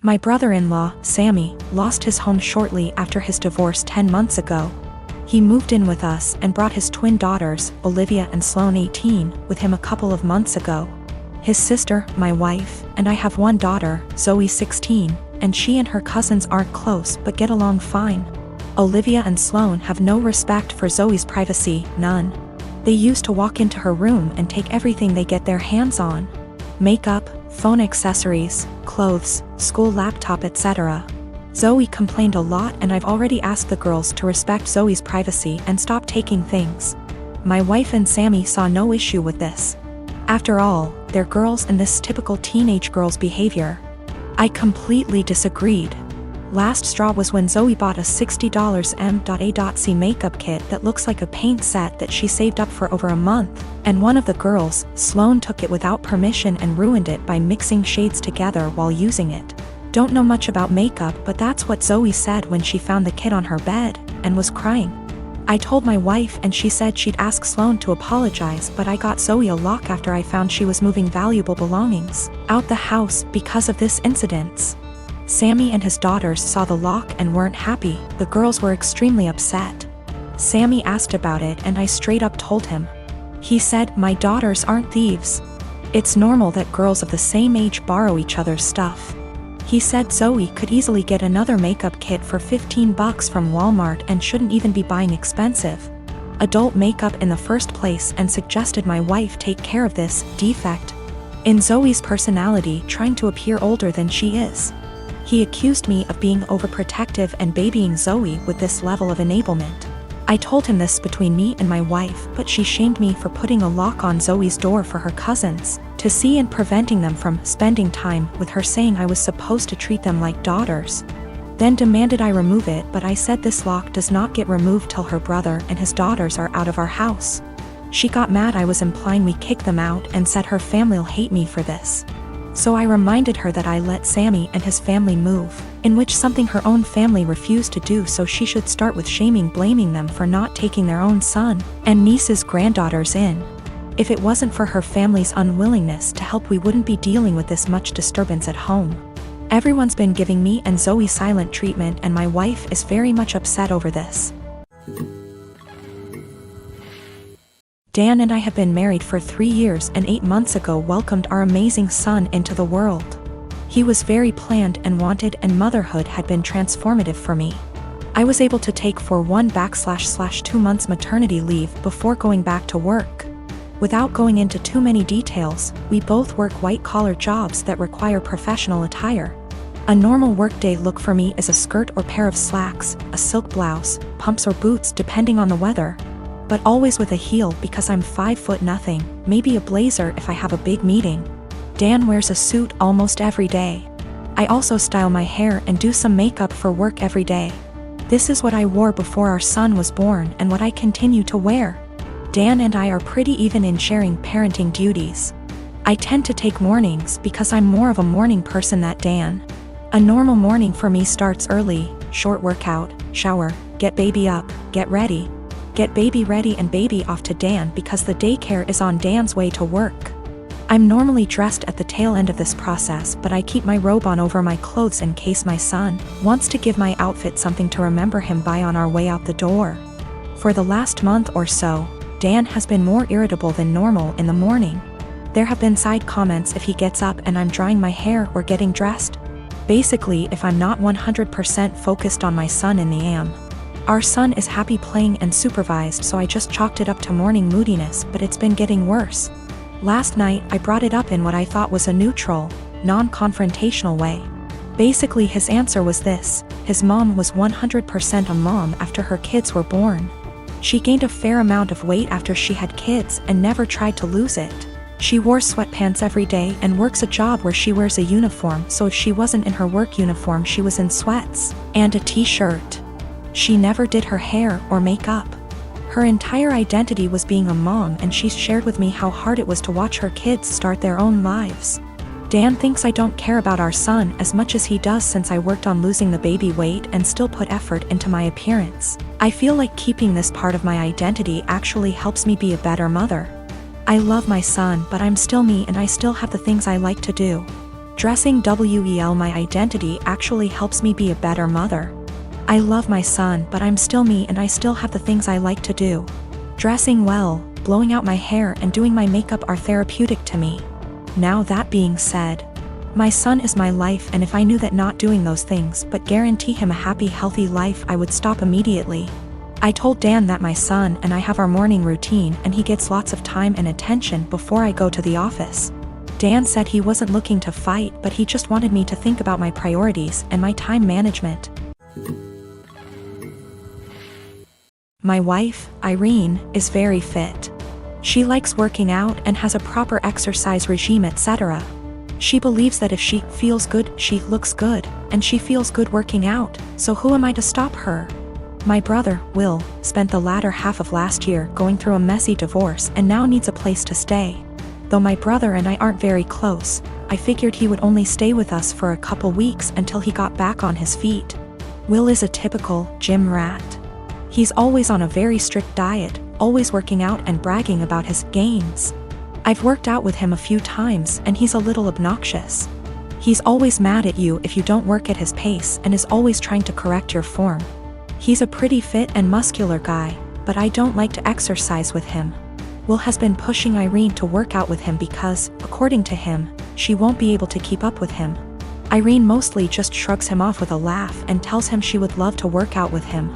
My brother-in-law, Sammy, lost his home shortly after his divorce 10 months ago. He moved in with us and brought his twin daughters, Olivia and Sloane 18, with him a couple of months ago. His sister, my wife, and I have one daughter, Zoe 16, and she and her cousins aren't close but get along fine. Olivia and Sloane have no respect for Zoe's privacy, none. They used to walk into her room and take everything they get their hands on. Makeup, phone accessories, clothes, school laptop, etc. Zoe complained a lot, and I've already asked the girls to respect Zoe's privacy and stop taking things. My wife and Sammy saw no issue with this. After all, they're girls and this typical teenage girl's behavior. I completely disagreed. Last straw was when Zoe bought a $60 M.A.C makeup kit that looks like a paint set that she saved up for over a month, and one of the girls, Sloane, took it without permission and ruined it by mixing shades together while using it. Don't know much about makeup, but that's what Zoe said when she found the kit on her bed, and was crying. I told my wife and she said she'd ask Sloane to apologize, but I got Zoe a lock after I found she was moving valuable belongings out the house because of this incident. Sammy and his daughters saw the lock and weren't happy. The girls were extremely upset. Sammy asked about it and I straight up told him. He said, "My daughters aren't thieves. It's normal that girls of the same age borrow each other's stuff." He said Zoe could easily get another makeup kit for $15 from Walmart and shouldn't even be buying expensive adult makeup in the first place, and suggested my wife take care of this defect in Zoe's personality, trying to appear older than she is. He accused me of being overprotective and babying Zoe with this level of enablement. I told him this between me and my wife, but she shamed me for putting a lock on Zoe's door for her cousins to see and preventing them from spending time with her, saying I was supposed to treat them like daughters. Then demanded I remove it, but I said this lock does not get removed till her brother and his daughters are out of our house. She got mad I was implying we kick them out and said her family'll hate me for this. So I reminded her that I let Sammy and his family move, in which something her own family refused to do, so she should start with blaming them for not taking their own son and niece's granddaughters in. If it wasn't for her family's unwillingness to help, we wouldn't be dealing with this much disturbance at home. Everyone's been giving me and Zoe silent treatment, and my wife is very much upset over this. Dan and I have been married for 3 years and 8 months ago welcomed our amazing son into the world. He was very planned and wanted, and motherhood had been transformative for me. I was able to take 1/2 months maternity leave before going back to work. Without going into too many details, we both work white-collar jobs that require professional attire. A normal workday look for me is a skirt or pair of slacks, a silk blouse, pumps or boots depending on the weather, but always with a heel because I'm 5'0", maybe a blazer if I have a big meeting. Dan wears a suit almost every day. I also style my hair and do some makeup for work every day. This is what I wore before our son was born and what I continue to wear. Dan and I are pretty even in sharing parenting duties. I tend to take mornings because I'm more of a morning person than Dan. A normal morning for me starts early: short workout, shower, get baby up, get baby ready and baby off to Dan because the daycare is on Dan's way to work. I'm normally dressed at the tail end of this process, but I keep my robe on over my clothes in case my son wants to give my outfit something to remember him by on our way out the door. For the last month or so, Dan has been more irritable than normal in the morning. There have been side comments if he gets up and I'm drying my hair or getting dressed. Basically, if I'm not 100% focused on my son in the AM. Our son is happy playing and supervised, so I just chalked it up to morning moodiness, but it's been getting worse. Last night, I brought it up in what I thought was a neutral, non-confrontational way. Basically, his answer was this: his mom was 100% a mom after her kids were born. She gained a fair amount of weight after she had kids and never tried to lose it. She wore sweatpants every day and works a job where she wears a uniform, so if she wasn't in her work uniform she was in sweats and a t-shirt. She never did her hair or makeup. Her entire identity was being a mom, and she shared with me how hard it was to watch her kids start their own lives. Dan thinks I don't care about our son as much as he does since I worked on losing the baby weight and still put effort into my appearance. I feel like keeping this part of my identity actually helps me be a better mother. I love my son, but I'm still me and I still have the things I like to do. Dressing well my identity actually helps me be a better mother. I love my son, but I'm still me and I still have the things I like to do. Dressing well, blowing out my hair and doing my makeup are therapeutic to me. Now that being said, my son is my life, and if I knew that not doing those things but guarantee him a happy, healthy life, I would stop immediately. I told Dan that my son and I have our morning routine and he gets lots of time and attention before I go to the office. Dan said he wasn't looking to fight, but he just wanted me to think about my priorities and my time management. My wife, Irene, is very fit. She likes working out and has a proper exercise regime, etc. She believes that if she feels good, she looks good, and she feels good working out, so who am I to stop her? My brother, Will, spent the latter half of last year going through a messy divorce and now needs a place to stay. Though my brother and I aren't very close, I figured he would only stay with us for a couple weeks until he got back on his feet. Will is a typical gym rat. He's always on a very strict diet, always working out and bragging about his gains. I've worked out with him a few times and he's a little obnoxious. He's always mad at you if you don't work at his pace and is always trying to correct your form. He's a pretty fit and muscular guy, but I don't like to exercise with him. Will has been pushing Irene to work out with him because, according to him, she won't be able to keep up with him. Irene mostly just shrugs him off with a laugh and tells him she would love to work out with him.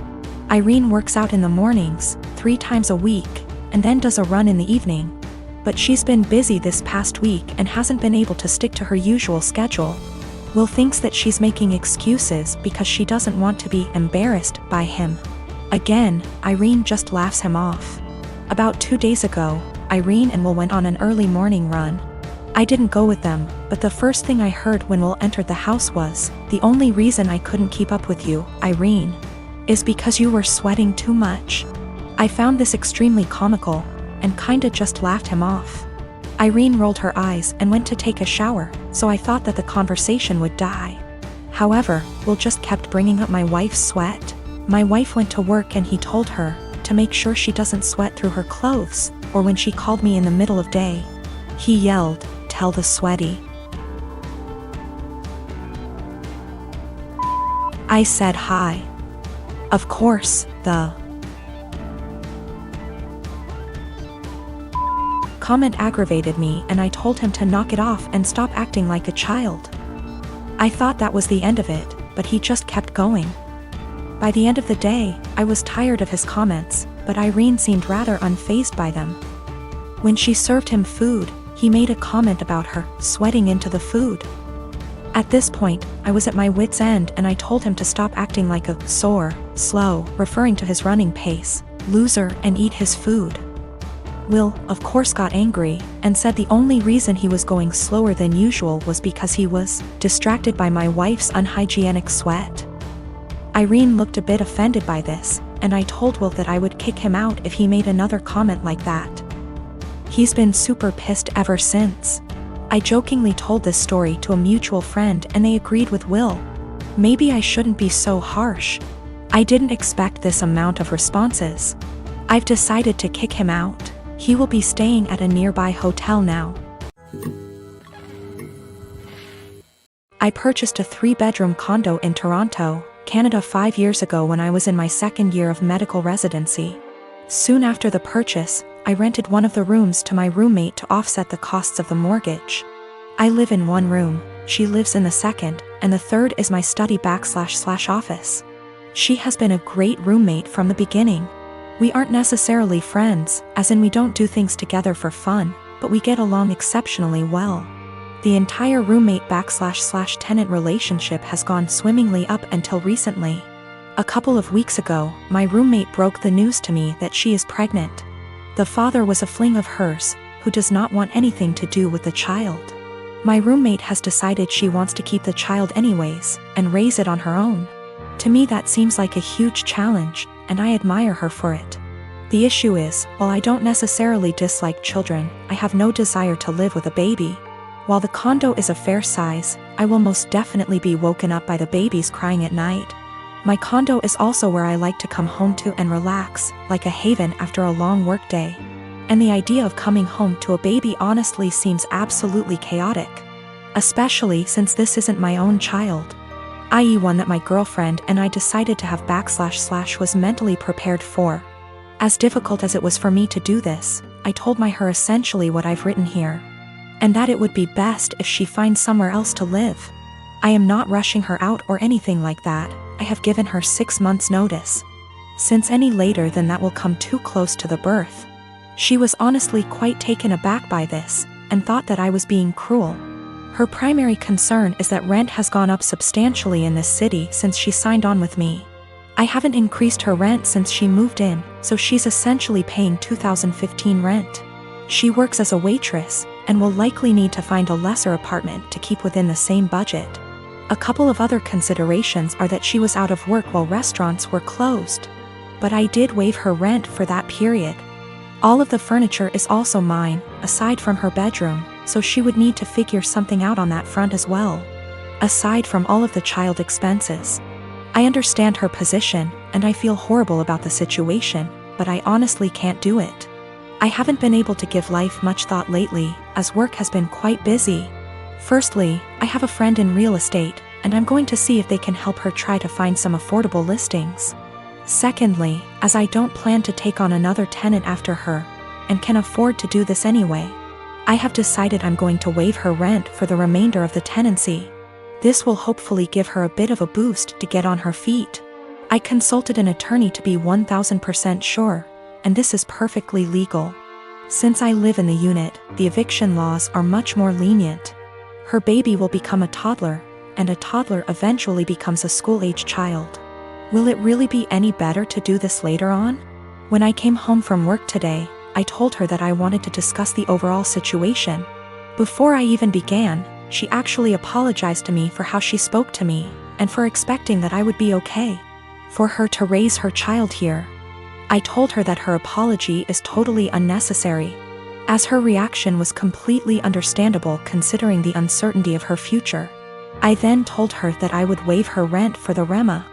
Irene works out in the mornings, 3 times a week, and then does a run in the evening. But she's been busy this past week and hasn't been able to stick to her usual schedule. Will thinks that she's making excuses because she doesn't want to be embarrassed by him. Again, Irene just laughs him off. About 2 days ago, Irene and Will went on an early morning run. I didn't go with them, but the first thing I heard when Will entered the house was, "The only reason I couldn't keep up with you, Irene, is because you were sweating too much." I found this extremely comical, and kinda just laughed him off. Irene rolled her eyes and went to take a shower, so I thought that the conversation would die. However, Will just kept bringing up my wife's sweat. My wife went to work and he told her to make sure she doesn't sweat through her clothes, or when she called me in the middle of day. He yelled, "Tell the sweaty." I said hi. Of course, the comment aggravated me and I told him to knock it off and stop acting like a child. I thought that was the end of it, but he just kept going. By the end of the day, I was tired of his comments, but Irene seemed rather unfazed by them. When she served him food, he made a comment about her sweating into the food. At this point, I was at my wit's end and I told him to stop acting like a sore, slow, referring to his running pace, loser, and eat his food. Will, of course, got angry and said the only reason he was going slower than usual was because he was distracted by my wife's unhygienic sweat. Irene looked a bit offended by this, and I told Will that I would kick him out if he made another comment like that. He's been super pissed ever since. I jokingly told this story to a mutual friend and they agreed with Will. Maybe I shouldn't be so harsh. I didn't expect this amount of responses. I've decided to kick him out. He will be staying at a nearby hotel now. I purchased a 3-bedroom condo in Toronto, Canada 5 years ago when I was in my 2nd year of medical residency. Soon after the purchase, I rented one of the rooms to my roommate to offset the costs of the mortgage. I live in one room, she lives in the second, and the third is my study/office. She has been a great roommate from the beginning. We aren't necessarily friends, as in we don't do things together for fun, but we get along exceptionally well. The entire roommate/tenant relationship has gone swimmingly up until recently. A couple of weeks ago, my roommate broke the news to me that she is pregnant. The father was a fling of hers, who does not want anything to do with the child. My roommate has decided she wants to keep the child anyways, and raise it on her own. To me that seems like a huge challenge, and I admire her for it. The issue is, while I don't necessarily dislike children, I have no desire to live with a baby. While the condo is a fair size, I will most definitely be woken up by the babies crying at night. My condo is also where I like to come home to and relax, like a haven after a long workday. And the idea of coming home to a baby honestly seems absolutely chaotic. especially since this isn't my own child, i.e. one that my girlfriend and I decided to have / was mentally prepared for. As difficult as it was for me to do this, I told her essentially what I've written here. And that it would be best if she finds somewhere else to live. I am not rushing her out or anything like that. I have given her 6 months' notice. Since any later than that will come too close to the birth. She was honestly quite taken aback by this, and thought that I was being cruel. Her primary concern is that rent has gone up substantially in this city since she signed on with me. I haven't increased her rent since she moved in, so she's essentially paying 2015 rent. She works as a waitress, and will likely need to find a lesser apartment to keep within the same budget. A couple of other considerations are that she was out of work while restaurants were closed. But I did waive her rent for that period. All of the furniture is also mine, aside from her bedroom, so she would need to figure something out on that front as well. Aside from all of the child expenses. I understand her position, and I feel horrible about the situation, but I honestly can't do it. I haven't been able to give life much thought lately, as work has been quite busy. Firstly, I have a friend in real estate, and I'm going to see if they can help her try to find some affordable listings. Secondly, as I don't plan to take on another tenant after her, and can afford to do this anyway, I have decided I'm going to waive her rent for the remainder of the tenancy. This will hopefully give her a bit of a boost to get on her feet. I consulted an attorney to be 1000% sure, and this is perfectly legal. Since I live in the unit, the eviction laws are much more lenient. Her baby will become a toddler, and a toddler eventually becomes a school-age child. Will it really be any better to do this later on? When I came home from work today, I told her that I wanted to discuss the overall situation. Before I even began, she actually apologized to me for how she spoke to me, and for expecting that I would be okay for her to raise her child here. I told her that her apology is totally unnecessary, as her reaction was completely understandable considering the uncertainty of her future. I then told her that I would waive her rent for the REMA,